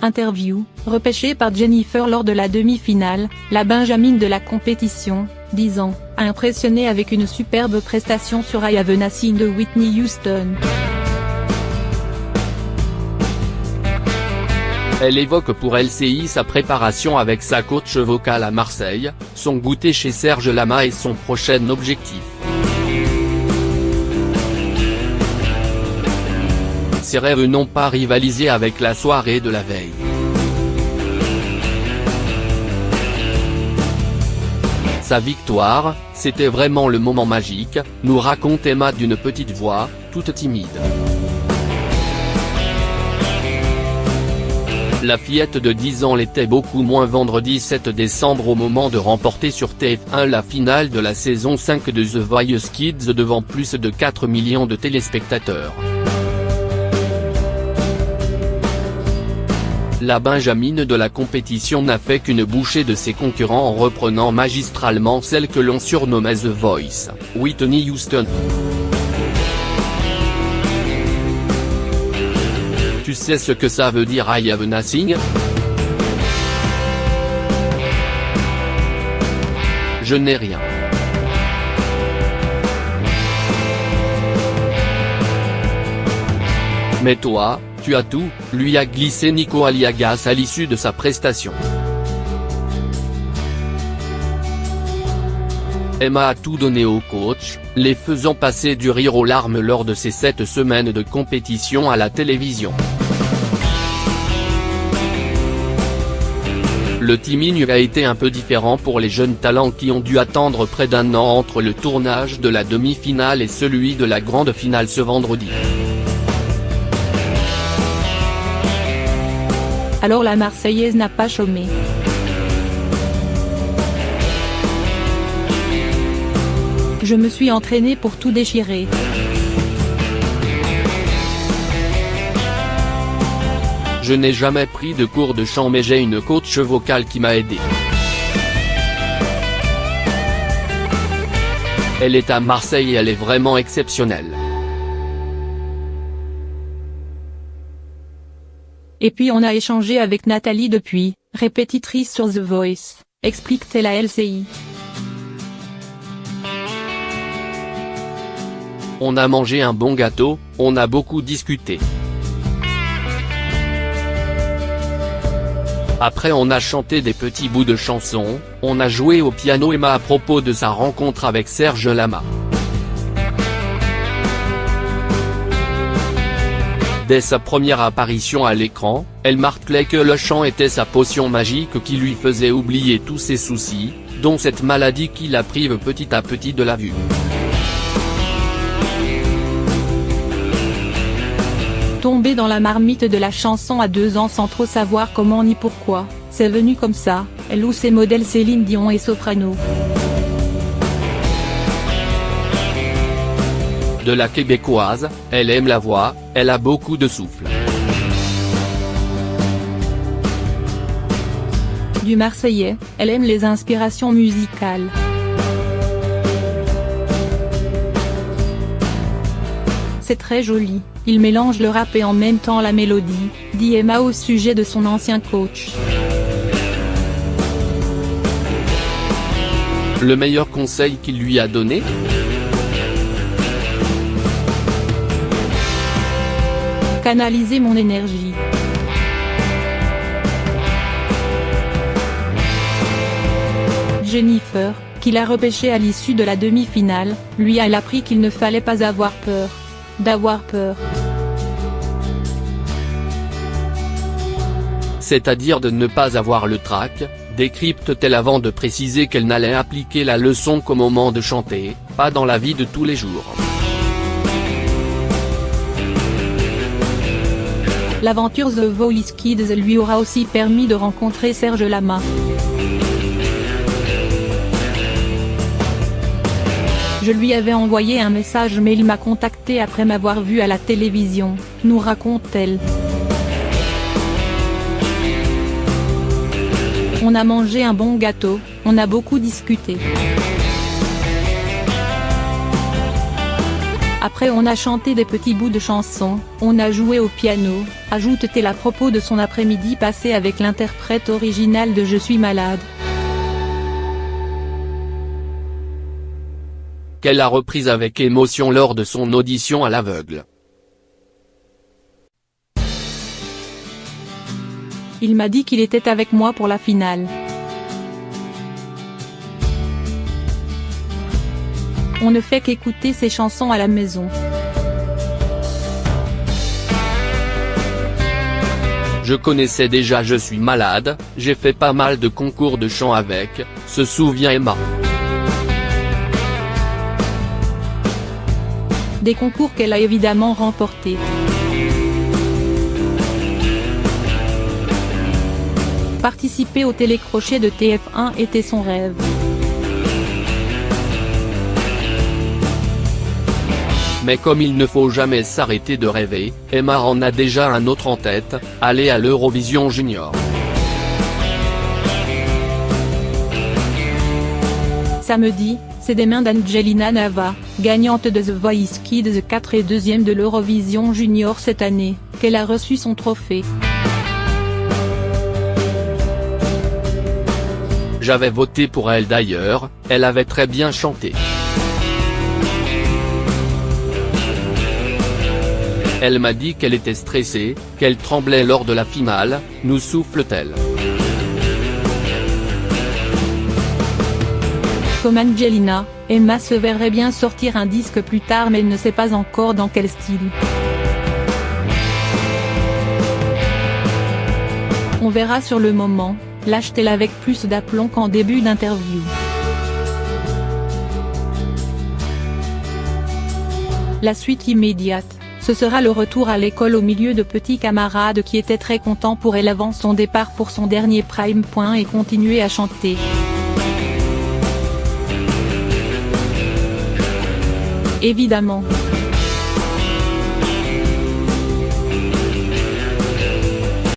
Interview, repêchée par Jennifer lors de la demi-finale, la Benjamine de la compétition, 10 ans, a impressionné avec une superbe prestation sur I Have a Nothing de Whitney Houston. Elle évoque pour LCI sa préparation avec sa coach vocale à Marseille, son goûter chez Serge Lama et son prochain objectif. Ses rêves n'ont pas rivalisé avec la soirée de la veille. Sa victoire, c'était vraiment le moment magique, nous raconte Emma d'une petite voix, toute timide. La fillette de 10 ans l'était beaucoup moins vendredi 7 décembre au moment de remporter sur TF1 la finale de la saison 5 de The Voice Kids devant plus de 4 millions de téléspectateurs. La Benjamine de la compétition n'a fait qu'une bouchée de ses concurrents en reprenant magistralement celle que l'on surnommait The Voice, Whitney Houston. Tu sais ce que ça veut dire I Have Nothing? Je n'ai rien. Mais toi, tu as tout, lui a glissé Nico Aliagas à l'issue de sa prestation. Emma a tout donné au coach, les faisant passer du rire aux larmes lors de ces 7 semaines de compétition à la télévision. Le timing a été un peu différent pour les jeunes talents qui ont dû attendre près d'1 an entre le tournage de la demi-finale et celui de la grande finale ce vendredi. Alors la Marseillaise n'a pas chômé. Je me suis entraînée pour tout déchirer. Je n'ai jamais pris de cours de chant mais j'ai une coach vocale qui m'a aidé. Elle est à Marseille et elle est vraiment exceptionnelle. Et puis on a échangé avec Nathalie depuis, répétitrice sur The Voice, explique-t-elle à LCI. On a mangé un bon gâteau, on a beaucoup discuté. Après on a chanté des petits bouts de chansons, on a joué au piano Emma à propos de sa rencontre avec Serge Lama. Dès sa première apparition à l'écran, elle martelait que le chant était sa potion magique qui lui faisait oublier tous ses soucis, dont cette maladie qui la prive petit à petit de la vue. Tombée dans la marmite de la chanson à 2 ans sans trop savoir comment ni pourquoi, c'est venu comme ça, elle ou ses modèles Céline Dion et Soprano. De la québécoise, elle aime la voix, elle a beaucoup de souffle. Du marseillais, elle aime les inspirations musicales. C'est très joli, il mélange le rap et en même temps la mélodie, dit Emma au sujet de son ancien coach. Le meilleur conseil qu'il lui a donné? Canaliser mon énergie. Jennifer, qui l'a repêché à l'issue de la demi-finale, lui a appris qu'il ne fallait pas avoir peur. D'avoir peur. C'est-à-dire de ne pas avoir le trac, décrypte-t-elle avant de préciser qu'elle n'allait appliquer la leçon qu'au moment de chanter, pas dans la vie de tous les jours. L'aventure The Voice Kids lui aura aussi permis de rencontrer Serge Lama. Je lui avais envoyé un message mais il m'a contacté après m'avoir vu à la télévision, nous raconte-t-elle. On a mangé un bon gâteau, on a beaucoup discuté. Après on a chanté des petits bouts de chansons, on a joué au piano, ajoute-t-elle à propos de son après-midi passé avec l'interprète original de Je suis malade. Qu'elle a reprise avec émotion lors de son audition à l'aveugle. Il m'a dit qu'il était avec moi pour la finale. On ne fait qu'écouter ses chansons à la maison. Je connaissais déjà Je suis malade, j'ai fait pas mal de concours de chant avec, se souvient Emma. Des concours qu'elle a évidemment remportés. Participer au télécrochet de TF1 était son rêve. Mais comme il ne faut jamais s'arrêter de rêver, Emma en a déjà un autre en tête, aller à l'Eurovision Junior. Samedi, c'est des mains d'Angelina Nava, gagnante de The Voice Kids 4 et deuxième de l'Eurovision Junior cette année, qu'elle a reçu son trophée. J'avais voté pour elle d'ailleurs, elle avait très bien chanté. Elle m'a dit qu'elle était stressée, qu'elle tremblait lors de la finale, nous souffle-t-elle. Comme Angelina, Emma se verrait bien sortir un disque plus tard mais elle ne sait pas encore dans quel style. On verra sur le moment, lâche-t-elle avec plus d'aplomb qu'en début d'interview. La suite immédiate, ce sera le retour à l'école au milieu de petits camarades qui étaient très contents pour elle avant son départ pour son dernier prime point et continuer à chanter. Évidemment.